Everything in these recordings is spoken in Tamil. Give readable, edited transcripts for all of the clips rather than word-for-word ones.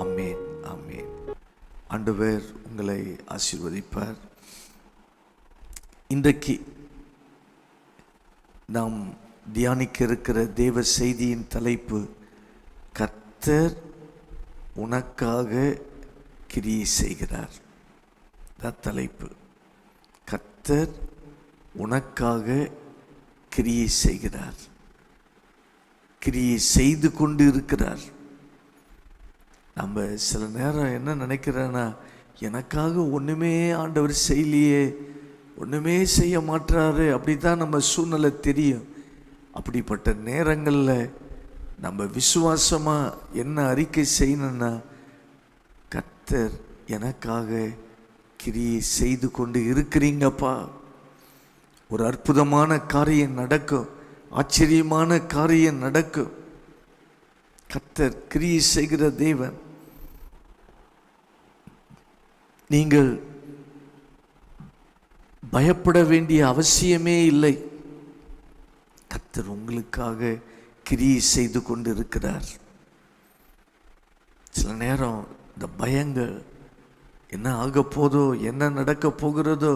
ஆமேன், ஆமேன். ஆண்டவர் உங்களை ஆசீர்வதிப்பார். இன்றைக்கு நாம் தியானிக்க இருக்கிற தேவ செய்தியின் தலைப்பு, கர்த்தர் உனக்காக கிரியை செய்கிறார். தலைப்பு, கர்த்தர் உனக்காக கிரியை செய்கிறார், கிரியை செய்து கொண்டு இருக்கிறார். நம்ம சில நேரம் என்ன நினைக்கிறேன்னா, எனக்காக ஒன்றுமே ஆண்டவர் செய்யலையே, ஒன்றுமே செய்ய மாட்டாரு, அப்படி தான் நம்ம சூழ்நிலை தெரியும். அப்படிப்பட்ட நேரங்களில் நம்ம விசுவாசமாக என்ன அறிக்கை செய்யணும்னா, கர்த்தர் எனக்காக கிரியை செய்து கொண்டு இருக்கிறீங்கப்பா. ஒரு அற்புதமான காரியம் நடக்கும், ஆச்சரியமான காரியம் நடக்கும். கர்த்தர் கிரியை செய்கிற தேவன். நீங்கள் பயப்பட வேண்டிய அவசியமே இல்லை. கர்த்தர் உங்களுக்காக கிரியை செய்து கொண்டு இருக்கிறார். சில நேரம் இந்த பயங்கள், என்ன ஆக போதோ, என்ன நடக்க போகிறதோ,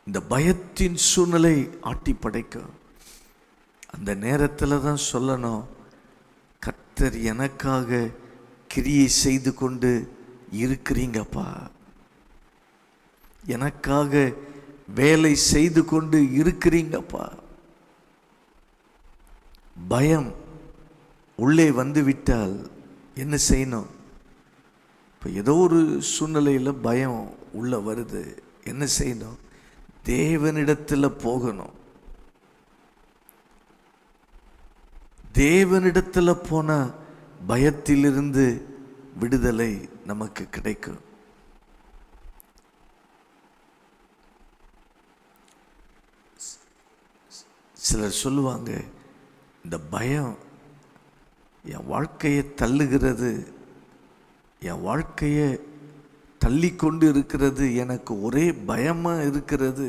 இந்த பயத்தின் சூழ்நிலை ஆட்டி படைக்கும். அந்த நேரத்தில் தான் சொல்லணும், கர்த்தர் எனக்காக கிரியை செய்து கொண்டு இருக்கிறீங்கப்பா, எனக்காக வேலை செய்து கொண்டு இருக்கிறீங்கப்பா. பயம் உள்ளே வந்து விட்டால் என்ன செய்யணும்? இப்போ ஏதோ ஒரு சூழ்நிலையில் பயம் உள்ள வருது, என்ன செய்யணும்? தேவனிடத்தில் போகணும். தேவனிடத்தில் போன பயத்திலிருந்து விடுதலை நமக்கு கிடைக்கும். சிலர் சொல்லுவாங்க, இந்த பயம் என் வாழ்க்கையை தள்ளுகிறது, என் வாழ்க்கையை தள்ளி கொண்டு இருக்கிறது, எனக்கு ஒரே பயமாக இருக்கிறது,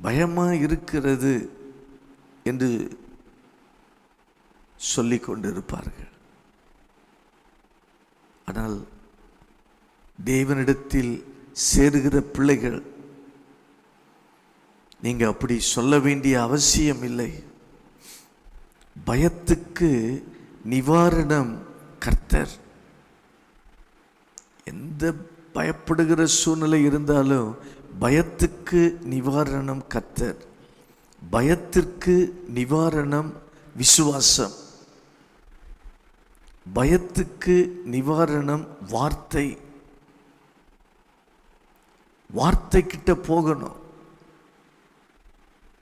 பயமாக இருக்கிறது என்று சொல்லி கொண்டு இருப்பார்கள். ஆனால் தேவனிடத்தில் சேருகிற பிள்ளைகள், நீங்க அப்படி சொல்ல வேண்டிய அவசியம் இல்லை. பயத்துக்கு நிவாரணம் கர்த்தர். எந்த பயப்படுகிற சூழ்நிலை இருந்தாலும் பயத்துக்கு நிவாரணம் கர்த்தர். பயத்திற்கு நிவாரணம் விசுவாசம். பயத்துக்கு நிவாரணம் வார்த்தை. வார்த்தை கிட்ட போகணும்.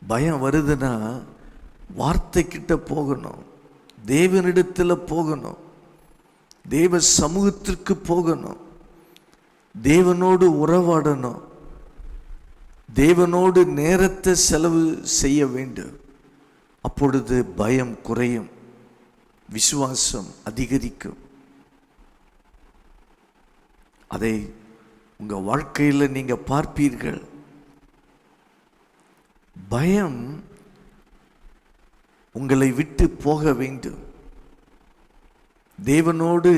பயம் வருதுன்னா வார்த்தை கிட்ட போகணும், தேவனிடத்தில் போகணும், தேவ சமூகத்திற்கு போகணும், தேவனோடு உறவாடணும், தேவனோடு நேரத்தை செலவு செய்ய வேண்டும். அப்பொழுது பயம் குறையும், விசுவாசம் அதிகரிக்கும். அதை உங்க வாழ்க்கையில் நீங்க பார்ப்பீர்கள். பயம் உங்களை விட்டு போக வேண்டும். தேவனோடு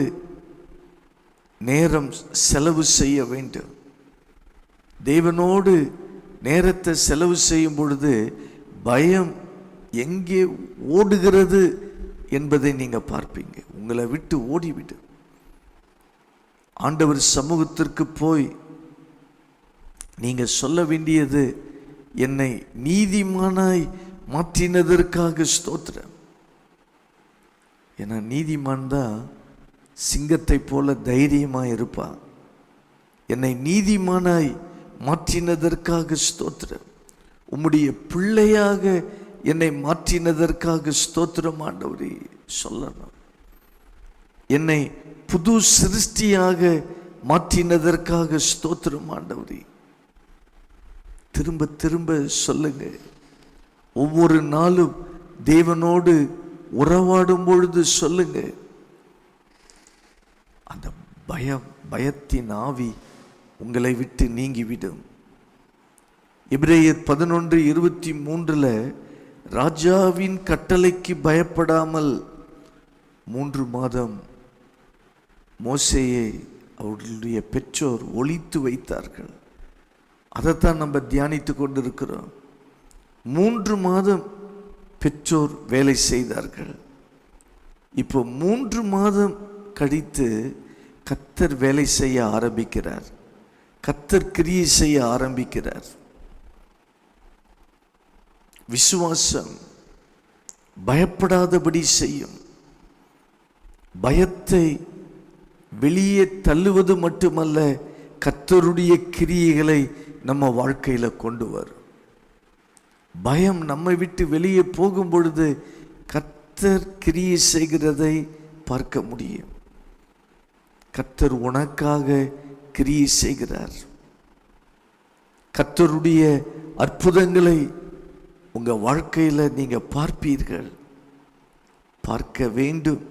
நேரம் செலவு செய்ய வேண்டும். தேவனோடு நேரத்தை செலவு செய்யும் பொழுது பயம் எங்கே ஓடுகிறது என்பதை நீங்க பார்ப்பீங்க. உங்களை விட்டு ஓடிவிடு. ஆண்டவர் சமூகத்திற்கு போய் நீங்க சொல்ல வேண்டியது, என்னை நீதிமானாய் மாற்றினதற்காக ஸ்தோத்திரம். ஏன்னா நீதிமான் தான் சிங்கத்தை போல தைரியமாய் இருப்பான். என்னை நீதிமானாய் மாற்றினதற்காக ஸ்தோத்திரம். உம்முடைய பிள்ளையாக என்னை மாற்றினதற்காக ஸ்தோத்திரம் ஆண்டவரே சொல்லணும். என்னை புது சிருஷ்டியாக மாற்றினதற்காக ஸ்தோத்திரம் ஆண்டவரே. திரும்ப திரும்ப சொல்லுங்க. ஒவ்வொரு நாளும் தேவனோடு உறவாடும் பொழுது சொல்லுங்க. அந்த பயத்தின் ஆவி உங்களை விட்டு நீங்கிவிடும். எபிரேயர் 11:23 ராஜாவின் கட்டளைக்கு பயப்படாமல் 3 மாதம் மோசேயை அவர்களுடைய பெற்றோர் ஒளித்து வைத்தார்கள். அதைத்தான் நம்ம தியானித்து கொண்டிருக்கிறோம். 3 மாதம் பெற்றோர் வேலை செய்தார்கள். இப்போ 3 மாதம் கழித்து கர்த்தர் வேலை செய்ய ஆரம்பிக்கிறார். கர்த்தர் கிரியை செய்ய ஆரம்பிக்கிறார். விசுவாசம் பயப்படாதபடி செய்யும். பயத்தை வெளியே தள்ளுவது மட்டுமல்ல, கர்த்தருடைய கிரியைகளை நம்ம வாழ்க்கையில கொண்டு வரும். பயம் நம்மை விட்டு வெளியே போகும் பொழுது கர்த்தர் கிரியை செய்கிறதை பார்க்க முடியும். கர்த்தர் உனக்காக கிரியை செய்கிறார். கர்த்தருடைய அற்புதங்களை உங்க வாழ்க்கையில நீங்க பார்ப்பீர்கள். பார்க்க வேண்டும்.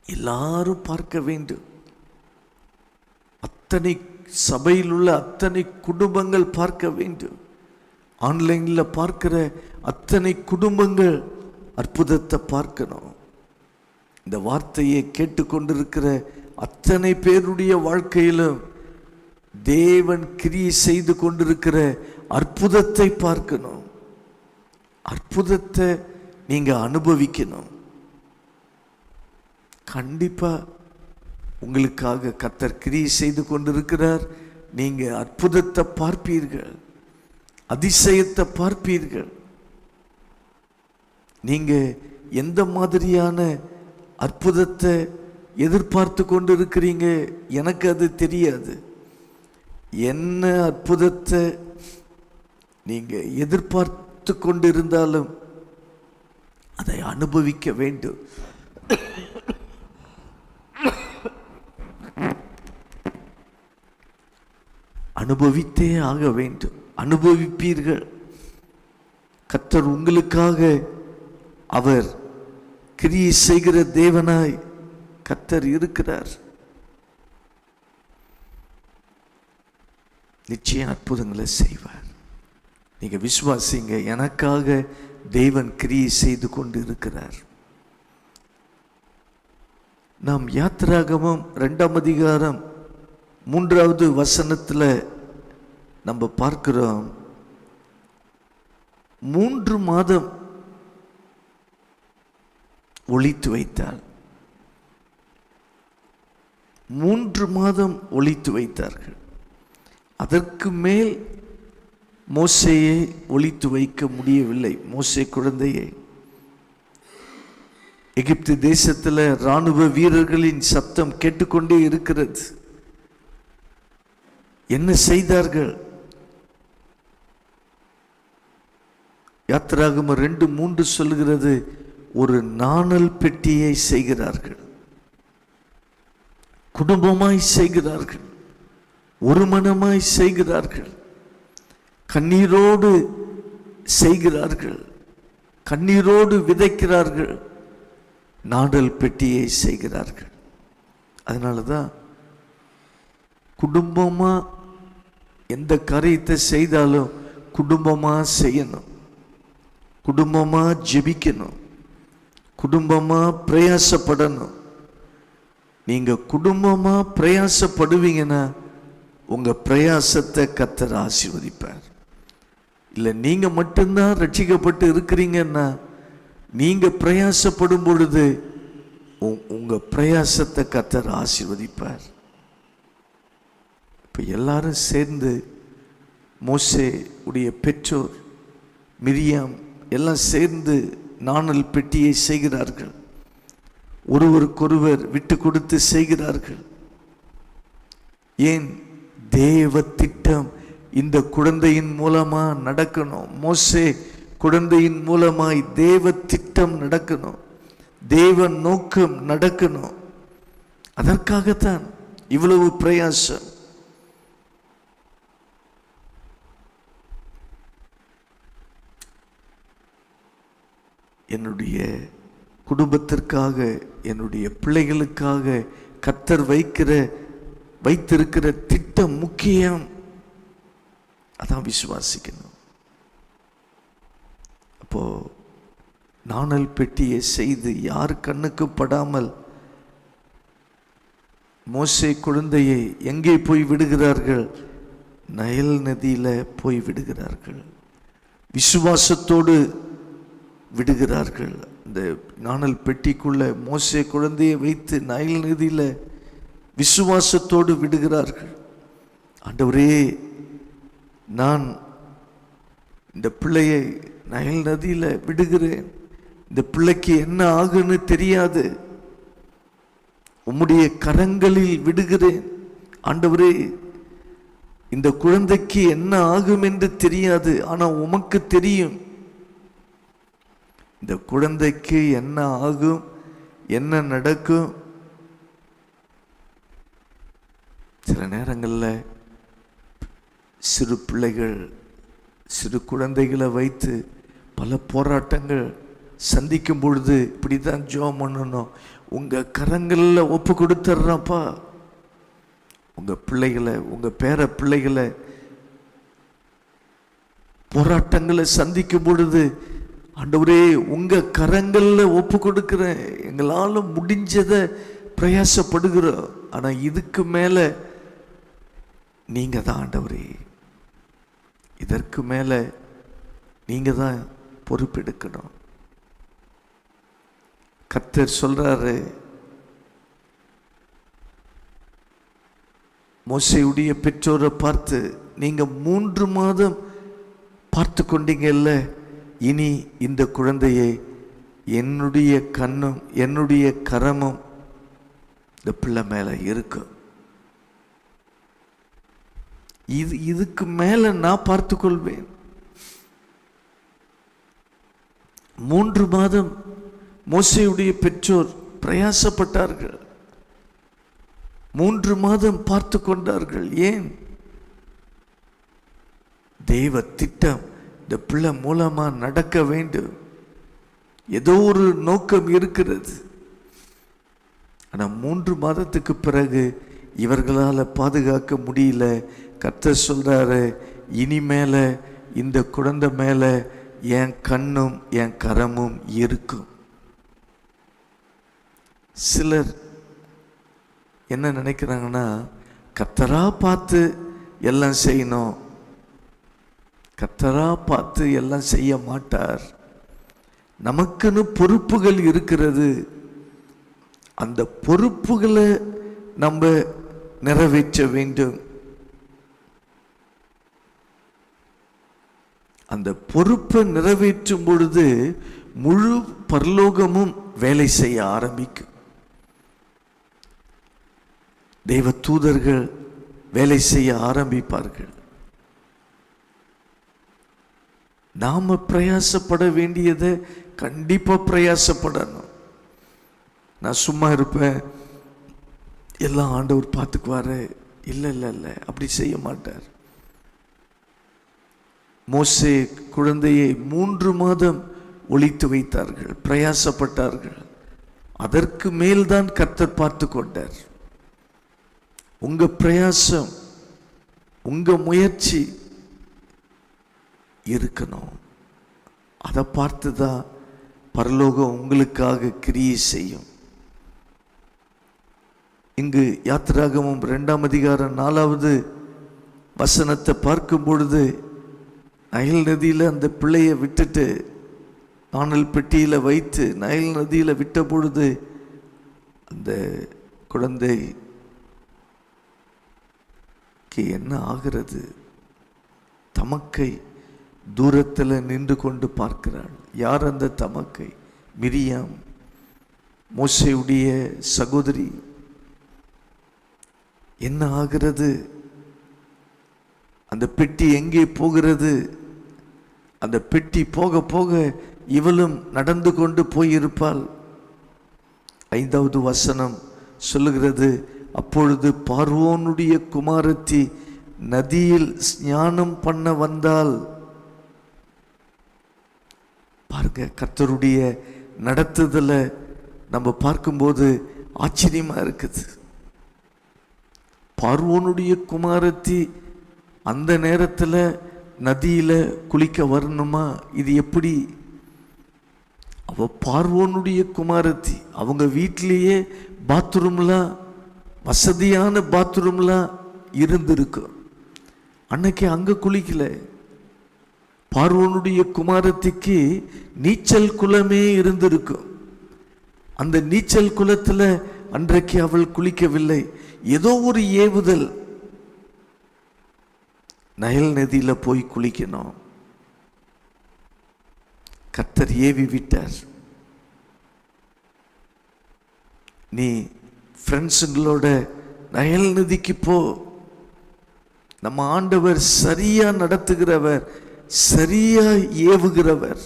எல்லாரும் பார்க்க வேண்டும். அத்தனை சபையில் உள்ள அத்தனை குடும்பங்கள் பார்க்க வேண்டும். ஆன்லைன்ல பார்க்கிற அத்தனை குடும்பங்கள் அற்புதத்தை பார்க்கணும். இந்த வார்த்தையை கேட்டுக்கொண்டிருக்கிற அத்தனை பேருடைய வாழ்க்கையிலும் தேவன் கிரியை செய்து கொண்டிருக்கிற அற்புதத்தை பார்க்கணும். அற்புதத்தை நீங்க அனுபவிக்கணும். கண்டிப்பா உங்களுக்காக கர்த்தர் கிரியை செய்து கொண்டிருக்கிறார். நீங்க அற்புதத்தை பார்ப்பீர்கள், அதிசயத்தை பார்ப்பீர்கள். நீங்க எந்த மாதிரியான அற்புதத்தை எதிர்பார்த்து கொண்டு இருக்கிறீங்க எனக்கு அது தெரியாது. என்ன அற்புதத்தை நீங்க எதிர்பார்த்து கொண்டு இருந்தாலும் அதை அனுபவிக்க வேண்டும். அனுபவித்தே ஆக வேண்டும். அனுபவிப்பீர்கள். கர்த்தர் உங்களுக்காக அவர் கிரியை செய்கிற தேவனாய் கர்த்தர் இருக்கிறார். நிச்சயம் அற்புதங்களை செய்வார். நீங்க விசுவாசிங்க. எனக்காக தேவன் கிரியை செய்து கொண்டு இருக்கிறார். நாம் யாத்திராகமம் 2ஆம் அதிகாரம் 3வது வசனத்துல நம்ம பார்க்கிறோம். 3 மாதம் ஒளித்து வைத்தார். 3 மாதம் ஒளித்து வைத்தார்கள். அதற்கு மேல் மோசேயை ஒளித்து வைக்க முடியவில்லை. மோசே குழந்தையை எகிப்து தேசத்தில் இராணுவ வீரர்களின் சத்தம் கேட்டுக்கொண்டே இருக்கிறது. என்ன செய்தார்கள்? யாத்திராகமம் 2:3 சொல்கிறது, ஒரு நாணல் பெட்டியை செய்கிறார்கள். குடும்பமாய் செய்கிறார்கள், ஒரு மனமாய் செய்கிறார்கள், கண்ணீரோடு செய்கிறார்கள், கண்ணீரோடு விதைக்கிறார்கள், நாடல் பெட்டியை செய்கிறார்கள். அதனாலதான் குடும்பமா எந்த காரியத்தை செய்தாலும் குடும்பமா செய்யணும், குடும்பமா ஜெபிக்கணும், குடும்பமா பிரயாசப்படணும். நீங்க குடும்பமா பிரயாசப்படுவீங்கன்னா உங்க பிரயாசத்தை கர்த்தர் ஆசீர்வதிப்பார். இல்லை நீங்க மட்டும்தான் ரட்சிக்கப்பட்டு இருக்கிறீங்கன்னா நீங்க பிரயாசப்படும் பொழுது உங்க பிரயாசத்தை கர்த்தர் ஆசீர்வதிப்பார். இப்ப எல்லாரும் சேர்ந்து மோசே உடைய பெற்றோர் மிரியாம் எல்லாம் சேர்ந்து நாணல் பெட்டியை செய்கிறார்கள். ஒருவருக்கொருவர் விட்டு கொடுத்து செய்கிறார்கள். ஏன்? தேவ திட்டம் இந்த குழந்தையின் மூலமா நடக்கணும். மோசே குழந்தையின் மூலமாய் தேவ திட்டம் நடக்கணும், தேவ நோக்கம் நடக்கணும். அதற்காகத்தான் இவ்வளவு பிரயாசம். என்னுடைய குடும்பத்திற்காக, என்னுடைய பிள்ளைகளுக்காக கர்த்தர் வைத்திருக்கிற திட்டம் முக்கியம். அதான் விசுவாசிக்கணும். அப்போ நாணல் பெட்டியை செய்து யார் கண்ணுக்கு படாமல் மோசே குழந்தையை எங்கே போய் விடுகிறார்கள்? நைல் நதியில போய் விடுகிறார்கள். விசுவாசத்தோடு விடுகிறார்கள். இந்த நாணல் பெட்டிக்குள்ள மோசே குழந்தையை வைத்து நைல் நதியில விசுவாசத்தோடு விடுகிறார்கள். ஆண்டவரே, நான் இந்த பிள்ளையை நைல் நதியில விடுகிறேன். இந்த பிள்ளைக்கு என்ன ஆகுன்னு தெரியாது, உம்முடைய கரங்களில் விடுகிறேன். ஆண்டவரே, இந்த குழந்தைக்கு என்ன ஆகும் என்று தெரியாது, ஆனா உமக்கு தெரியும். இந்த குழந்தைக்கு என்ன ஆகும், என்ன நடக்கும். சில நேரங்களில் சிறு பிள்ளைகள், சிறு குழந்தைகளை வைத்து பல போராட்டங்கள் சந்திக்கும் பொழுது இப்படிதான் ஜெபம் பண்ணணும். உங்க கரங்களில் ஒப்பு கொடுத்துட்றப்பா, உங்க பிள்ளைகளை, உங்க பேர பிள்ளைகளை போராட்டங்களை சந்திக்கும் பொழுது, ஆண்டவரே உங்க கரங்கள்ல ஒப்பு கொடுக்கிறேன், எங்களால் முடிஞ்சதை பிரயாசப்படுகிறோம், ஆனா இதுக்கு மேல நீங்க தான் ஆண்டவரே, இதற்கு மேல நீங்க தான் பொறுப்பெடுக்கணும். கர்த்தர் சொல்றாரு, மோசேயுடைய பெற்றோரை பார்த்து, நீங்க 3 மாதம் பார்த்து கொண்டீங்கல்ல, இனி இந்த குழந்தையை என்னுடைய கண்ணும் என்னுடைய கரமும் இந்த பிள்ளை மேல இருக்கும். இதுக்கு மேல நான் பார்த்து கொள்வேன். 3 மாதம் மோசேயுடைய பெற்றோர் பிரயாசப்பட்டார்கள். 3 மாதம் பார்த்து கொண்டார்கள். ஏன்? தெய்வ திட்டம் இந்த பிள்ளை மூலமா நடக்க வேண்டும், ஏதோ ஒரு நோக்கம் இருக்கிறது. ஆனா 3 மாதத்துக்கு பிறகு இவர்களால் பாதுகாக்க முடியல. கர்த்தர் சொல்றாரு, இனிமேல இந்த குழந்தை மேல என் கண்ணும் என் கரமும் இருக்கும். சிலர் என்ன நினைக்கிறாங்கன்னா, கர்த்தரா பார்த்து எல்லாம் செய்யணும். கர்த்தரா பார்த்து எல்லாம் செய்ய மாட்டார். நமக்குன்னு பொறுப்புகள் இருக்கிறது. அந்த பொறுப்புகளை நம்ம நிறைவேற்ற வேண்டும். அந்த பொறுப்பை நிறைவேற்றும் பொழுது முழு பரலோகமும் வேலை செய்ய ஆரம்பிக்கும். தெய்வ தூதர்கள் வேலை செய்ய ஆரம்பிப்பார்கள். நாம பிரயாசப்பட வேண்டியதை கண்டிப்பா பிரயாசப்படணும். நான் சும்மா இருப்பேன், எல்லாம் ஆண்டவர் பார்த்துக்குவாரு. இல்லை இல்லை இல்லை, அப்படி செய்ய மாட்டார். மோசே குழந்தையை 3 மாதம் ஒளித்து வைத்தார்கள், பிரயாசப்பட்டார்கள். அதற்கு மேல்தான் கர்த்தர் பார்த்து கொண்டார். உங்க பிரயாசம், உங்க முயற்சி இருக்கணும். அதை பார்த்துதான் பரலோகம் உங்களுக்காக கிரியை செய்யும். இங்கு யாத்திராகமம் 2ஆம் அதிகாரம் 4வது வசனத்தை பார்க்கும் பொழுது, நைல் நதியில அந்த பிள்ளையை விட்டுட்டு நாணல் பெட்டியில வைத்து நைல் நதியில விட்ட பொழுது அந்த குழந்தைக்கு என்ன ஆகிறது? தமக்கை தூரத்தில் நின்று கொண்டு பார்க்கிறாள். யார் அந்த தமக்கை? மிரியாம், மோசேயுடைய சகோதரி. என்ன ஆகிறது? அந்த பெட்டி எங்கே போகிறது? அந்த பெட்டி போக போக இவளும் நடந்து கொண்டு போயிருப்பாள். 5வது வசனம் சொல்லுகிறது, அப்பொழுது பார்வோனுடைய குமாரத்தி நதியில் ஸ்நானம் பண்ண வந்தால். பாருங்க, கர்த்தருடைய நடத்துதலை நம்ம பார்க்கும்போது ஆச்சரியமா இருக்குது. பார்வோனுடைய குமாரத்தி அந்த நேரத்தில் நதியில குளிக்க வரணுமா? இது எப்படி? அவ பார்வோனுடைய குமாரத்தி, அவங்க வீட்டிலேயே பாத்ரூம்லாம் வசதியான பாத்ரூம்லாம் இருந்திருக்கும். அன்னைக்கு அங்க குளிக்கல. பார்வோனுடைய குமாரத்திக்கு நீச்சல் குளமே இருந்திருக்கும். அந்த நீச்சல் குளத்துல அன்றைக்கு அவள் குளிக்கவில்லை. ஏதோ ஒரு ஏவுதல், நைல் நதியில போய் குளிக்கணும். கர்த்தர் ஏவி விட்டார். நீ ஃப்ரெண்ட்ஸுங்களோட நைல் நதிக்கு போ. நம்ம ஆண்டவர் சரியா நடத்துகிறவர், சரியா ஏவுகிறவர்.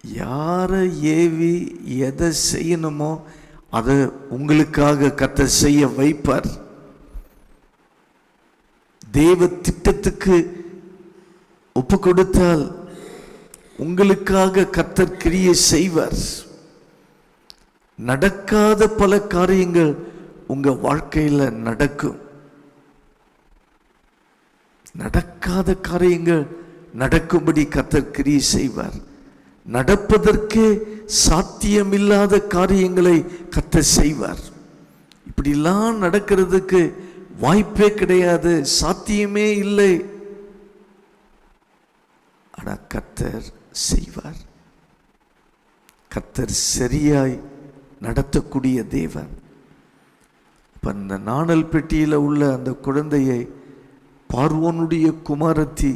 யாரை ஏவி எதை செய்யணுமோ அதை உங்களுக்காக கர்த்தர் செய்ய வைப்பார். தேவ திட்டத்துக்கு ஒப்பு கொடுத்தால் உங்களுக்காக கர்த்தர் கிரியை செய்வார். நடக்காத பல காரியங்கள் உங்க வாழ்க்கையில நடக்கும். நடக்காத காரியங்கள் நடக்கும்படி கர்த்தர் கிரியை செய்வார். நடப்பதற்கே சாத்தியமில்லாத காரியங்களை கர்த்தர் செய்வார். இப்படிலாம் நடக்கிறதுக்கு வாய்ப்பே கிடையாது, சாத்தியமே இல்லை. ஆனா கர்த்தர் செய்வார். கர்த்தர் சரியாய் நடத்தக்கூடிய தேவன். இப்ப அந்த நாணல் பெட்டியில உள்ள அந்த குழந்தையை பார்வோனுடைய குமாரத்தி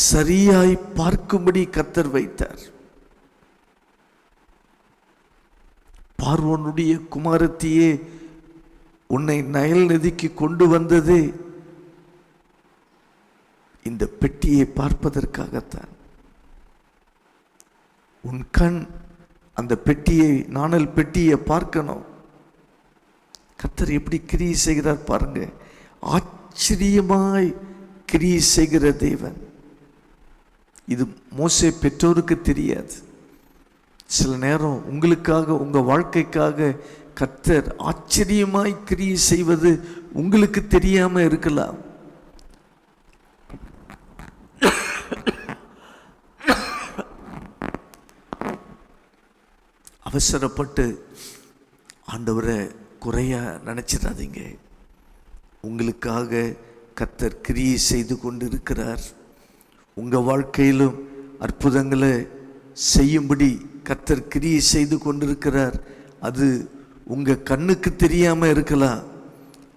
சரியாய் பார்க்கும்படி கர்த்தர் வைத்தார். பார்வோனுடைய குமாரத்தியே உன்னை நைல் நதிக்கு கொண்டு வந்ததே இந்த பெட்டியை பார்ப்பதற்காகத்தான். உன் கண் அந்த பெட்டியை, நாணல் பெட்டியை பார்க்கணும். கர்த்தர் எப்படி கிரியை செய்கிறார் பாருங்க. ஆச்சரியமாய் கிரியை செய்கிற தேவன். இது மோசே பெற்றோருக்கு தெரியாது. சில நேரம் உங்களுக்காக, உங்க வாழ்க்கைக்காக கர்த்தர் ஆச்சரியமாய் கிரியை செய்வது உங்களுக்கு தெரியாம இருக்கலாம். அவசரப்பட்டு ஆண்டவரை குறையா நினைச்சிடாதீங்க. உங்களுக்காக கர்த்தர் கிரியை செய்து கொண்டு இருக்கிறார். உங்க வாழ்க்கையிலும் அற்புதங்களை செய்யும்படி கர்த்தர் கிரியை செய்து கொண்டிருக்கிறார். அது உங்க கண்ணுக்கு தெரியாம இருக்கலாம்,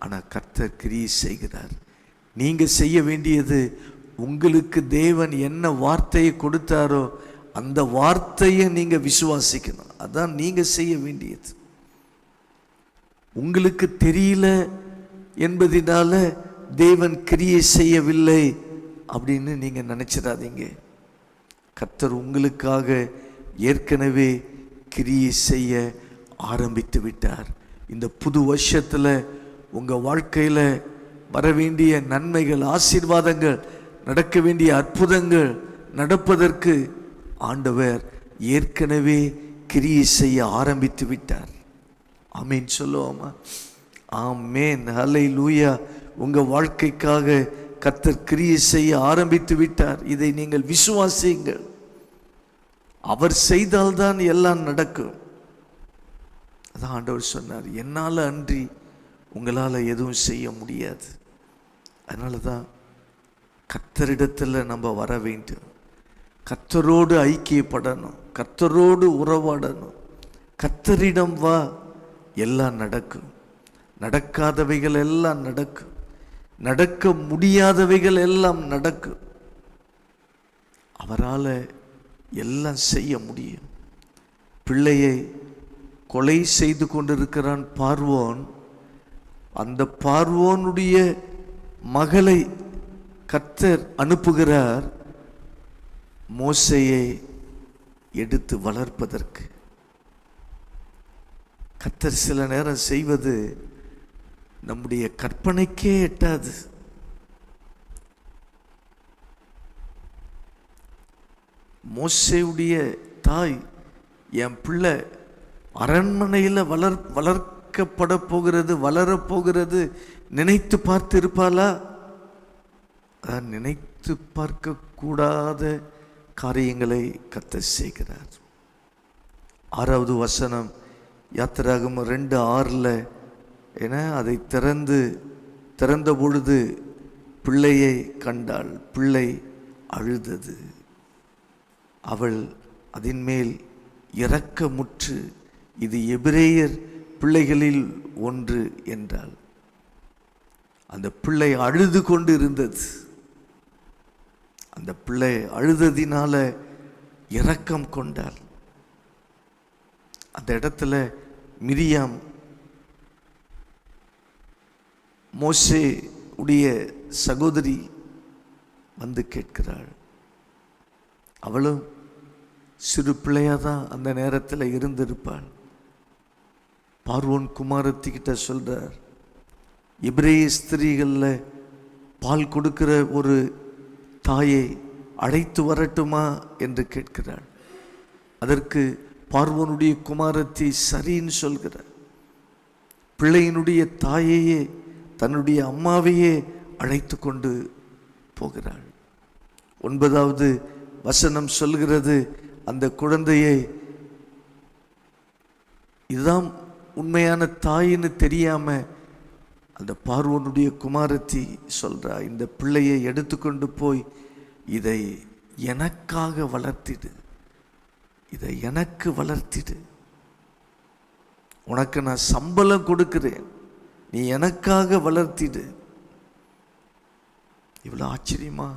ஆனா கர்த்தர் கிரியை செய்கிறார். நீங்க செய்ய வேண்டியது, உங்களுக்கு தேவன் என்ன வார்த்தையை கொடுத்தாரோ அந்த வார்த்தையை நீங்க விசுவாசிக்கணும். அதான் நீங்க செய்ய வேண்டியது. உங்களுக்கு தெரியல என்பதனால தேவன் கிரியை செய்யவில்லை அப்படின்னு நீங்க நினைச்சிடாதீங்க. கர்த்தர் உங்களுக்காக ஏற்கனவே கிரியை செய்ய ஆரம்பித்து விட்டார். இந்த புது வருஷத்துல உங்க வாழ்க்கையில வர வேண்டிய நன்மைகள், ஆசீர்வாதங்கள், நடக்க வேண்டிய அற்புதங்கள் நடப்பதற்கு ஆண்டவர் ஏற்கனவே கிரியை செய்ய ஆரம்பித்து விட்டார். ஆமீன் சொல்லுவோமா? ஆமேன், ஹல்லேலூயா. உங்க வாழ்க்கைக்காக கர்த்தர் கிரியை செய்ய ஆரம்பித்து விட்டார். இதை நீங்கள் விசுவாசியுங்கள். அவர் செய்தால்தான் எல்லாம் நடக்கும். அதான் ஆண்டவர் சொன்னார், என்னால அன்றி உங்களால எதுவும் செய்ய முடியாது. அதனால தான் கர்த்தரிடத்துல நம்ம வர வேண்டும். கர்த்தரோடு ஐக்கியப்படணும், கர்த்தரோடு உறவாடணும். கர்த்தரிடம் வா, எல்லாம் நடக்கும். நடக்காதவைகள் எல்லாம் நடக்கும், நடக்க முடியாதவைகள் எல்லாம் நடக்கும். அவரால் எல்லாம் செய்ய முடியும். பிள்ளையை கொலை செய்து கொண்டிருக்கிறான் பார்வோன். அந்த பார்வோனுடைய மகளை கர்த்தர் அனுப்புகிறார் மோசேயை எடுத்து வளர்ப்பதற்கு. கர்த்தர் சில நேரம் செய்வது நம்முடைய கற்பனைக்கே எட்டாது. மோசேவுடைய தாய், என் பிள்ளை அரண்மனையில் வளர்க்கப்பட போகிறது, வளரப்போகிறது நினைத்து பார்த்து இருப்பாளா? நினைத்து பார்க்க கூடாத காரியங்களை கர்த்தர் செய்கிறார். 6வது வசனம் யாத்திராகமம் 2:6 என அதை திறந்த பொழுது பிள்ளையை கண்டாள். பிள்ளை அழுதது. அவள் அதன் மேல் இரக்கமுற்று, இது எபிரேயர் பிள்ளைகளில் ஒன்று என்றாள். அந்த பிள்ளை அழுது கொண்டு இருந்தது. அந்த பிள்ளை அழுததினால இரக்கம் கொண்டாள். அந்த இடத்துல மிரியாம் மோசே உடைய சகோதரி வந்து கேட்கிறாள். அவளும் சிறு பிள்ளையாதான் அந்த நேரத்தில் இருந்திருப்பாள். பார்வோன் குமாரத்திக்கிட்ட சொல்றார், எபிரேய ஸ்திரீகளில் பால் கொடுக்கிற ஒரு தாயை அழைத்து வரட்டுமா என்று கேட்கிறாள். அதற்கு பார்வோனுடைய குமாரத்தி சரின்னு சொல்கிறார். பிள்ளையினுடைய தாயையே, தன்னுடைய அம்மாவையே அழைத்து கொண்டு போகிறாள். 9வது வசனம் சொல்கிறது, அந்த குழந்தையை இதுதான் உண்மையான தாயின்னு தெரியாம அந்த பார்வோனுடைய குமாரத்தி சொல்றா, இந்த பிள்ளையை எடுத்துக்கொண்டு போய் இதை எனக்காக வளர்த்திடு, இதை எனக்கு வளர்த்திடு, உனக்கு நான் சம்பளம் கொடுக்கிறேன், நீ எனக்காக வளர்த்திடு. இவ்வளவு ஆச்சரியமா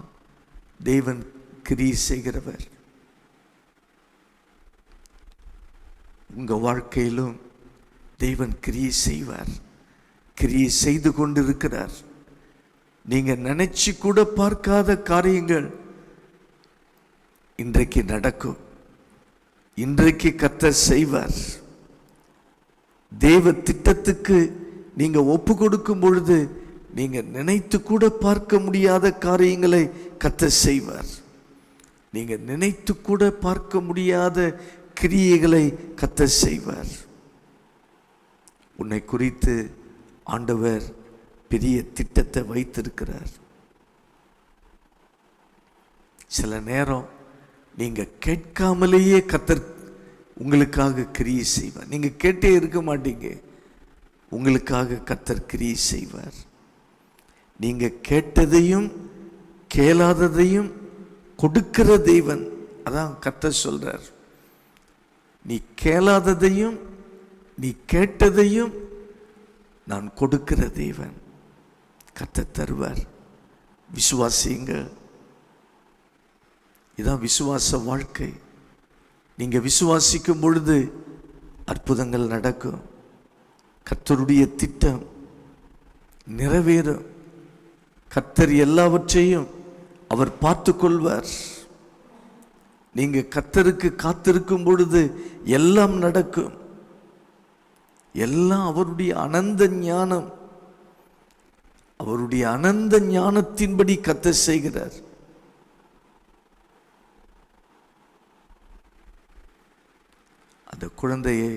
தேவன் கிரியை செய்கிறவர். உங்க வாழ்க்கையிலும் தேவன் கிரியை செய்வார், கிரியை செய்து கொண்டிருக்கிறார். நீங்க நினைச்சு கூட பார்க்காத காரியங்கள் இன்றைக்கு நடக்கும். இன்றைக்கு கர்த்தர் செய்வார். தேவ திட்டத்துக்கு நீங்க ஒப்பு கொடுக்கும் பொழுது நீங்க நினைத்து கூட பார்க்க முடியாத காரியங்களை கர்த்தர் செய்வார். நீங்க நினைத்து கூட பார்க்க முடியாத கிரியைகளை கர்த்தர் செய்வார். உன்னை குறித்து ஆண்டவர் பெரிய திட்டத்தை வைத்திருக்கிறார். சில நேரம் நீங்க கேட்காமலேயே கர்த்தர் உங்களுக்காக கிரியை செய்வார். நீங்க கேட்டே இருக்க மாட்டீங்க, உங்களுக்காக கர்த்தர் கிரியை செய்வார். நீங்க கேட்டதையும் கேளாததையும் கொடுக்கிற தேவன். அதான் கர்த்தர் சொல்றார், நீ கேளாததையும் நீ கேட்டதையும் நான் கொடுக்கிற தேவன். கர்த்தர் தருவார். விசுவாசிங்க. இதான் விசுவாச வாழ்க்கை. நீங்க விசுவாசிக்கும் பொழுது அற்புதங்கள் நடக்கும். கர்த்தருடைய திட்டம் நிறைவேறும். கர்த்தர் எல்லாவற்றையும் அவர் பார்த்து கொள்வார். நீங்க கர்த்தருக்கு காத்திருக்கும் பொழுது எல்லாம் நடக்கும். எல்லாம் அவருடைய அனந்த ஞானம், அவருடைய அனந்த ஞானத்தின்படி கர்த்தர் செய்கிறார். அந்த குழந்தையை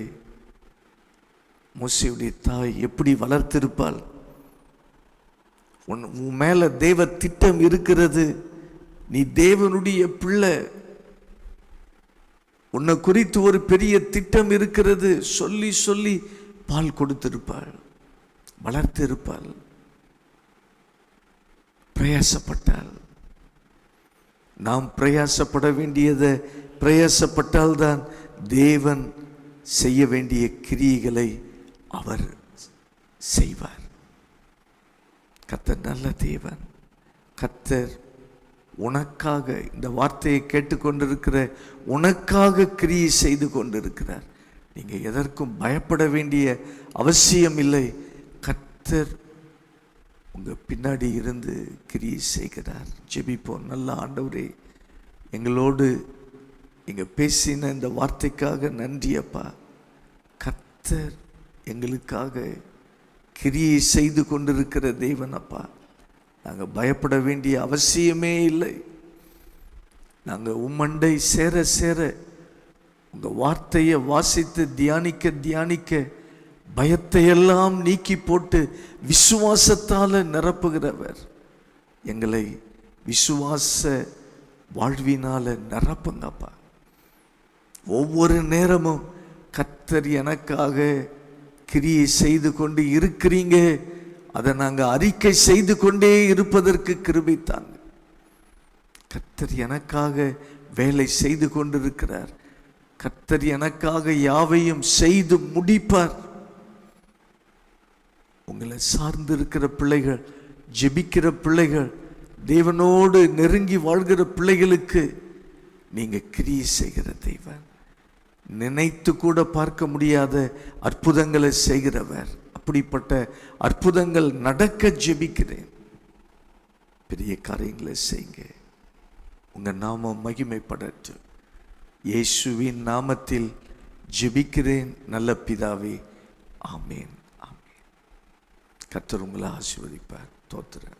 மோசேயுடைய தாய் எப்படி வளர்த்திருப்பாள்? உன் மேல தேவ திட்டம் இருக்கிறது, நீ தேவனுடைய பிள்ளை, உன்னை குறித்து ஒரு பெரிய திட்டம் இருக்கிறது சொல்லி சொல்லி பால் கொடுத்திருப்பாள், வளர்த்திருப்பாள், பிரயாசப்பட்டாள். நாம் பிரயாசப்பட வேண்டியதை பிரயாசப்பட்டால்தான் தேவன் செய்ய வேண்டிய கிரியைகளை அவர் செய்வார். கர்த்தர் நல்ல தேவன். கர்த்தர் உனக்காக, இந்த வார்த்தையை கேட்டுக்கொண்டிருக்கிற உனக்காக கிரியை செய்து கொண்டிருக்கிறார். நீங்க எதற்கும் பயப்பட வேண்டிய அவசியம் இல்லை. கர்த்தர் உங்க பின்னாடி இருந்து கிரியை செய்கிறார். ஜெபிப்போம். நல்ல ஆண்டவரே, எங்களோடு நீங்க பேசின இந்த வார்த்தைக்காக நன்றி அப்பா. கர்த்தர் எங்களுக்காக கிரியை செய்து கொண்டிருக்கிற தேவன் அப்பா. நாங்கள் பயப்பட வேண்டிய அவசியமே இல்லை. நாங்கள் உம்மண்டை சேர சேர உங்கள் வார்த்தையை வாசித்து தியானிக்க தியானிக்க பயத்தையெல்லாம் நீக்கி போட்டு விசுவாசத்தால் நிரப்புகிறவர். எங்களை விசுவாச வாழ்வினால நிரப்புங்கப்பா. ஒவ்வொரு நேரமும் கர்த்தர் எனக்காக கிரியை செய்து கொண்டு இருக்கிறீங்க. அதை நாங்கள் அறிக்கை செய்து கொண்டே இருப்பதற்கு கிருபை தாங்க. கர்த்தர் எனக்காக வேலை செய்து கொண்டிருக்கிறார். கர்த்தர் எனக்காக யாவையும் செய்து முடிப்பார். உங்களை சார்ந்து இருக்கிற பிள்ளைகள், ஜெபிக்கிற பிள்ளைகள், தேவனோடு நெருங்கி வாழ்கிற பிள்ளைகளுக்கு நீங்க கிரியை செய்கிற தெய்வம், நினைத்து கூட பார்க்க முடியாத அற்புதங்களை செய்கிறவர். அப்படிப்பட்ட அற்புதங்கள் நடக்க ஜெபிக்கிறேன். பெரிய காரியங்களை செய்யுங்க. உங்க நாமம் மகிமைப்படட்டும். இயேசுவின் நாமத்தில் ஜெபிக்கிறேன் நல்ல பிதாவே, ஆமேன். ஆமேன். கர்த்தர் உங்களை ஆசீர்வதிப்பார். தோத்திரம்.